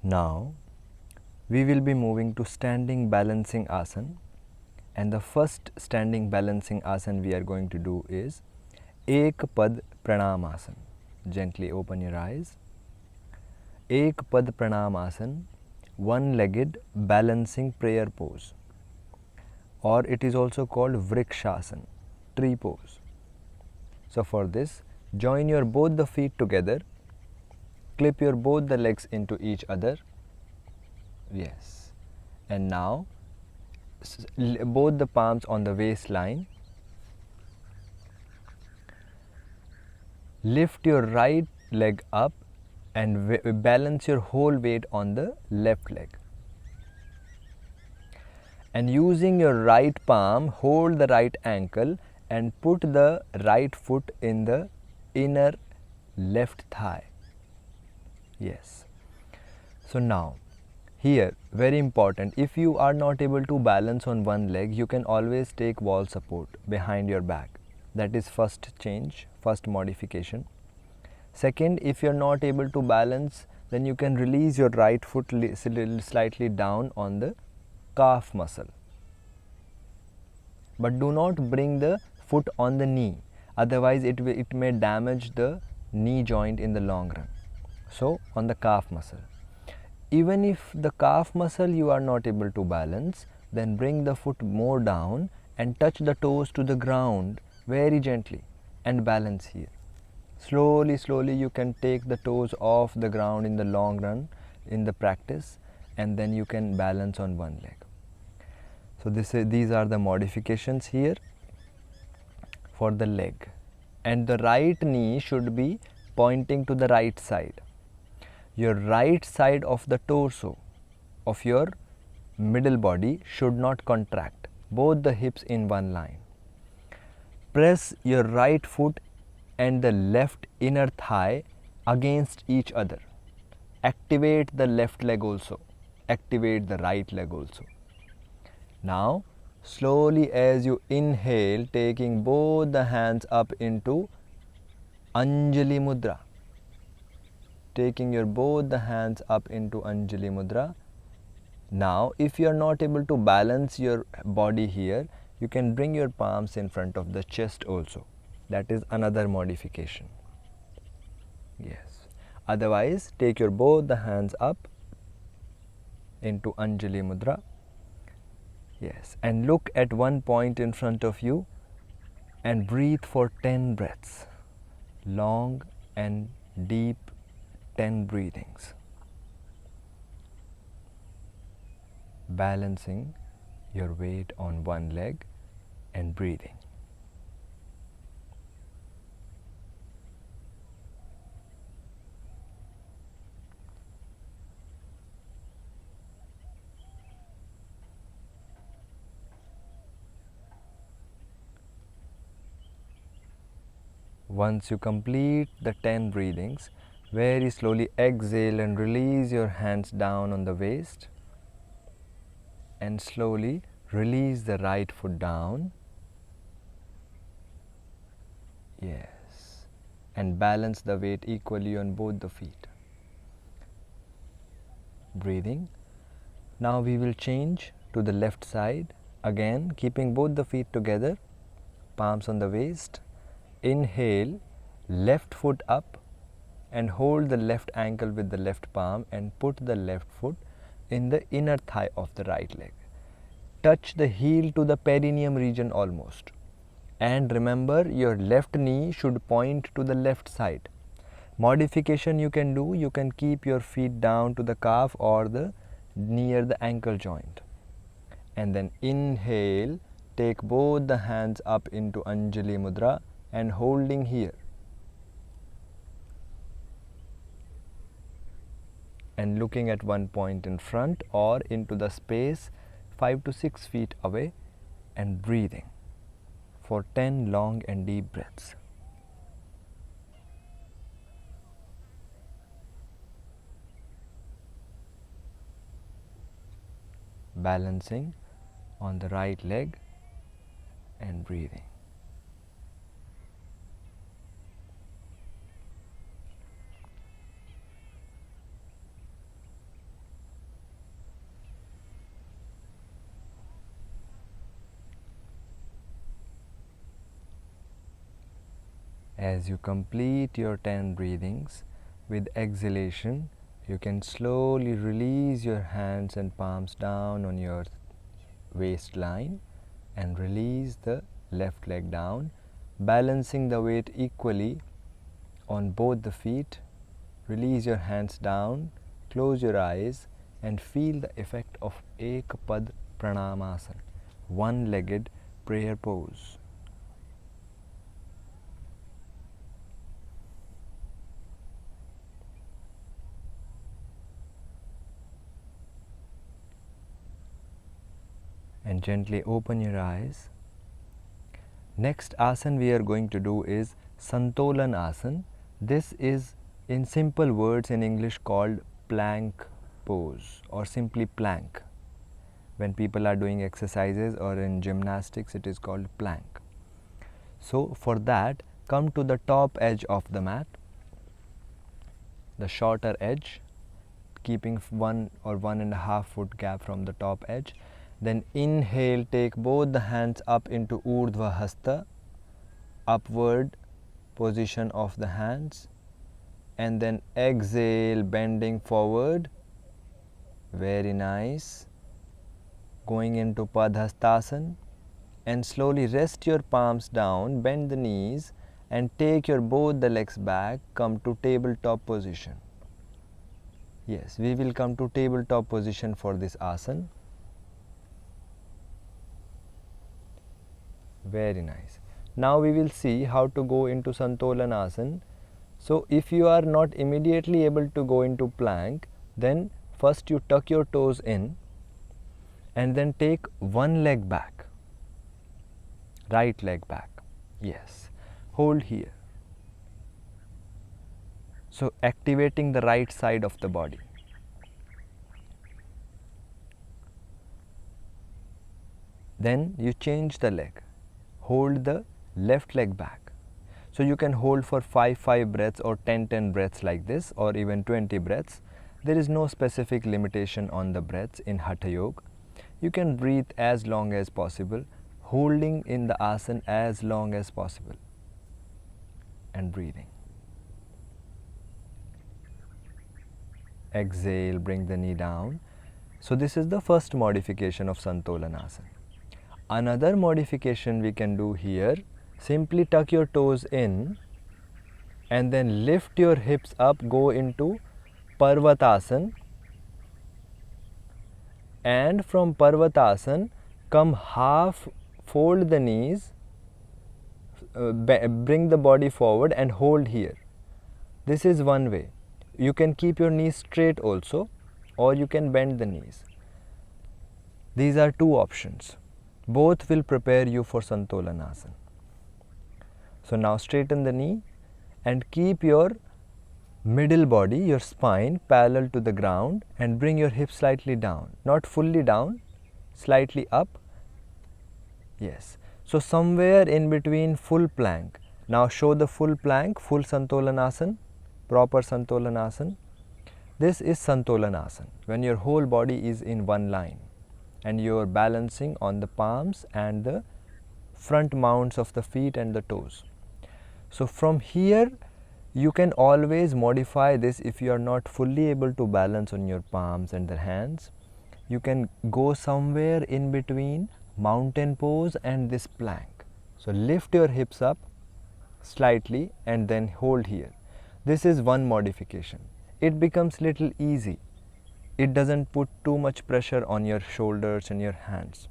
Now we will be moving to standing balancing asana, and the first standing balancing asana we are going to do is Ek Pad Pranam Asana. Gently open your eyes. Ek Pad Pranam Asana, one-legged balancing prayer pose, or it is also called Vrikshasana, tree pose. So for this, join your both the feet together, clip your both the legs into each other. Yes. And now both the palms on the waistline. Lift your right leg up and balance your whole weight on the left leg. And using your right palm, hold the right ankle and put the right foot in the inner left thigh. Yes. So now, here, very important, if you are not able to balance on one leg, you can always take wall support behind your back. That is first change, first modification. Second, if you are not able to balance, then you can release your right foot slightly down on the calf muscle. But do not bring the foot on the knee, otherwise it may damage the knee joint in the long run. So on the calf muscle. Even if the calf muscle you are not able to balance, then bring the foot more down and touch the toes to the ground very gently and balance here. Slowly, slowly you can take the toes off the ground in the long run in the practice, and then you can balance on one leg. So these are the modifications here for the leg. And the right knee should be pointing to the right side. Your right side of the torso of your middle body should not contract, both the hips in one line. Press your right foot and the left inner thigh against each other. Activate the left leg also, activate the right leg also. Now slowly as you inhale, taking both the hands up into Anjali Mudra. Taking your both the hands up into Anjali Mudra. Now if you are not able to balance your body here, you can bring your palms in front of the chest also. That is another modification. Yes. Otherwise, take your both the hands up into Anjali Mudra. Yes. And look at one point in front of you and breathe for 10 breaths. Long and deep 10 breathings. Balancing your weight on one leg and breathing. Once you complete the 10 breathings, very slowly exhale and release your hands down on the waist, and slowly release the right foot down. Yes. And balance the weight equally on both the feet. Breathing. Now we will change to the left side. Again, keeping both the feet together, palms on the waist. Inhale, left foot up and hold the left ankle with the left palm and put the left foot in the inner thigh of the right leg. Touch the heel to the perineum region almost. And remember, your left knee should point to the left side. Modification you can do, you can keep your feet down to the calf or the near the ankle joint. And then inhale, take both the hands up into Anjali Mudra and holding here. And looking at one point in front or into the space 5 to 6 feet away and breathing for 10 long and deep breaths. Balancing on the right leg and breathing. As you complete your 10 breathings, with exhalation, you can slowly release your hands and palms down on your waistline and release the left leg down, balancing the weight equally on both the feet. Release your hands down, close your eyes and feel the effect of Ekpad Pranamasana, one-legged prayer pose. And gently open your eyes. Next asana we are going to do is Santolan asana. This is in simple words in English called plank pose or simply plank. When people are doing exercises or in gymnastics, it is called plank. So for that, come to the top edge of the mat, the shorter edge, keeping 1 or 1.5 foot gap from the top edge. Then inhale, take both the hands up into Urdhva Hasta, upward position of the hands, and then exhale, bending forward. Very nice. Going into Padhastasana, and slowly rest your palms down, bend the knees and take your both the legs back, come to tabletop position. Yes, we will come to tabletop position for this asana. Very nice. Now we will see how to go into Santolan asana. So if you are not immediately able to go into plank, then first you tuck your toes in and then take one leg back, right leg back. Yes, hold here. So activating the right side of the body. Then you change the leg, hold the left leg back. So you can hold for 5 breaths or 10 breaths like this, or even 20 breaths. There is no specific limitation on the breaths in Hatha Yoga. You can breathe as long as possible, holding in the asana as long as possible and breathing. Exhale, bring the knee down. So this is the first modification of Santolan asana. Another modification we can do here, simply tuck your toes in and then lift your hips up, go into Parvatasana, and from Parvatasana come half, fold the knees, bring the body forward and hold here. This is one way. You can keep your knees straight also, or you can bend the knees. These are two options. Both will prepare you for Santolan asana. So now straighten the knee and keep your middle body, your spine parallel to the ground, and bring your hips slightly down. Not fully down, slightly up. Yes. So somewhere in between full plank. Now show the full plank, full Santolan asana, proper Santolan asana. This is Santolan asana, when your whole body is in one line and you are balancing on the palms and the front mounts of the feet and the toes. So from here you can always modify this. If you are not fully able to balance on your palms and the hands, you can go somewhere in between mountain pose and this plank. So lift your hips up slightly and then hold here. This is one modification. It becomes little easy. It doesn't put too much pressure on your shoulders and your hands.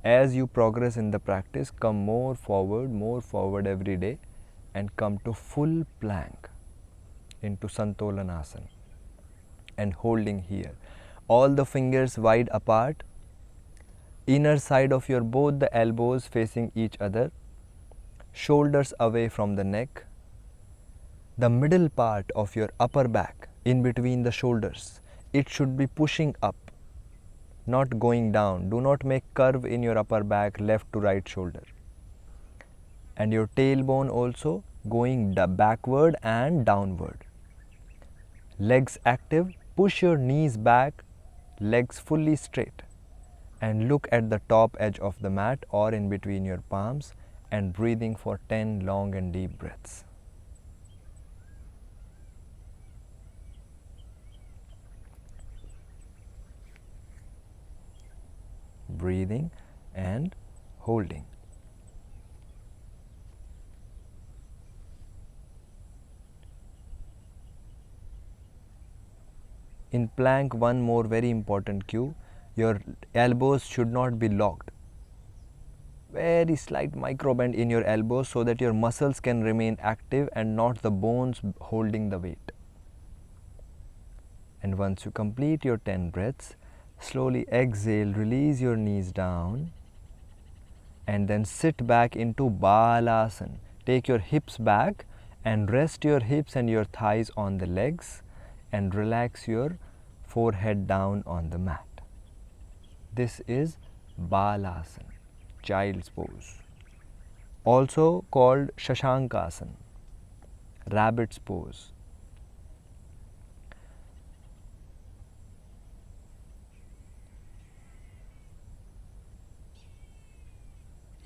As you progress in the practice, come more forward every day and come to full plank into Santolan asana and holding here. All the fingers wide apart, inner side of your both the elbows facing each other, shoulders away from the neck, the middle part of your upper back in between the shoulders, it should be pushing up, not going down. Do not make curve in your upper back left to right shoulder. And your tailbone also going backward and downward. Legs active, push your knees back, legs fully straight, and look at the top edge of the mat or in between your palms and breathing for 10 long and deep breaths. Breathing and holding. In plank, one more very important cue, your elbows should not be locked. Very slight micro bend in your elbows so that your muscles can remain active and not the bones holding the weight. And once you complete your 10 breaths, slowly exhale, release your knees down and then sit back into Balasana. Take your hips back and rest your hips and your thighs on the legs and relax your forehead down on the mat. This is Balasana, child's pose, also called Shashankasana, rabbit's pose.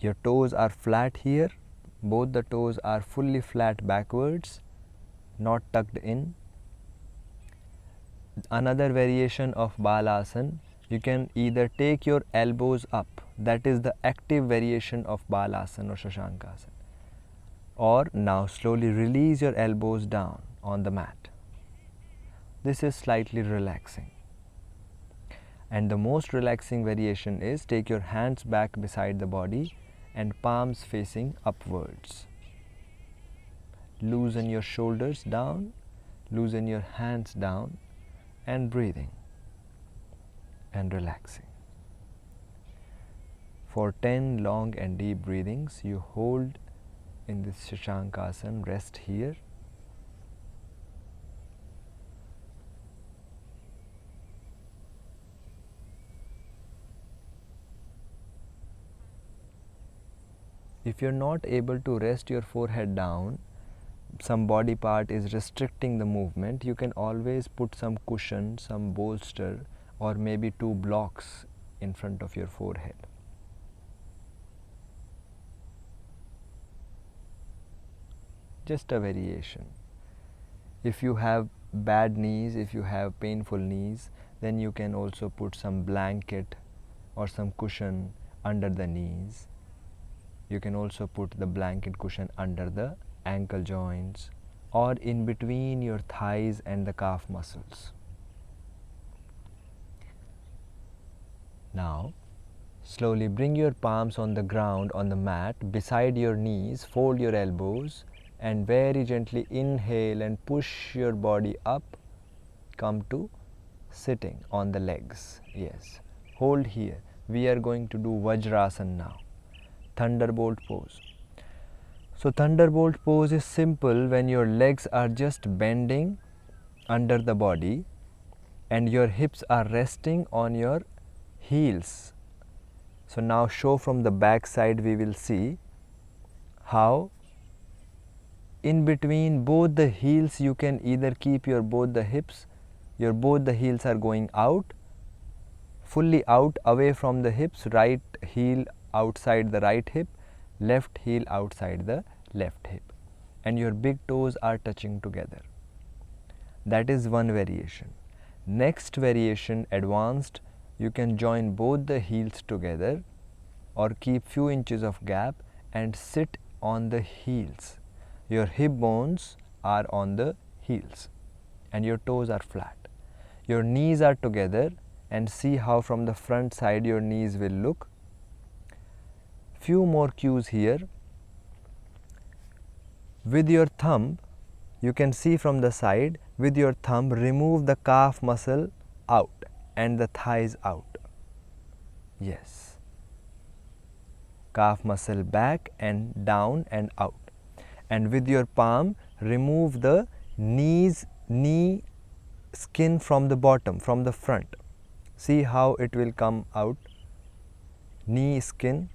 Your toes are flat here, both the toes are fully flat backwards, not tucked in. Another variation of Balasana, you can either take your elbows up, that is the active variation of Balasana or Shashankasana, or now slowly release your elbows down on the mat. This is slightly relaxing. And the most relaxing variation is take your hands back beside the body and palms facing upwards. Loosen your shoulders down, loosen your hands down and breathing and relaxing. For 10 long and deep breathings, you hold in this Shashankasana, rest here. If you're not able to rest your forehead down, some body part is restricting the movement, you can always put some cushion, some bolster, or maybe 2 blocks in front of your forehead. Just a variation. If you have bad knees, if you have painful knees, then you can also put some blanket or some cushion under the knees. You can also put the blanket cushion under the ankle joints or in between your thighs and the calf muscles. Now, slowly bring your palms on the ground on the mat beside your knees, fold your elbows and very gently inhale and push your body up, come to sitting on the legs. Yes, hold here. We are going to do Vajrasana now, thunderbolt pose. So thunderbolt pose is simple when your legs are just bending under the body and your hips are resting on your heels. So now show from the back side, we will see how in between both the heels you can either keep your both the hips, your both the heels are going out, fully out away from the hips, right heel outside the right hip, left heel outside the left hip, and your big toes are touching together. That is one variation. Next variation, advanced, you can join both the heels together or keep few inches of gap and sit on the heels. Your hip bones are on the heels and your toes are flat. Your knees are together and see how from the front side your knees will look. Few more cues here. With your thumb, you can see from the side, with your thumb remove the calf muscle out and the thighs out. Yes. Calf muscle back and down and out. And with your palm, remove the knee skin from the bottom, from the front. See how it will come out. Knee skin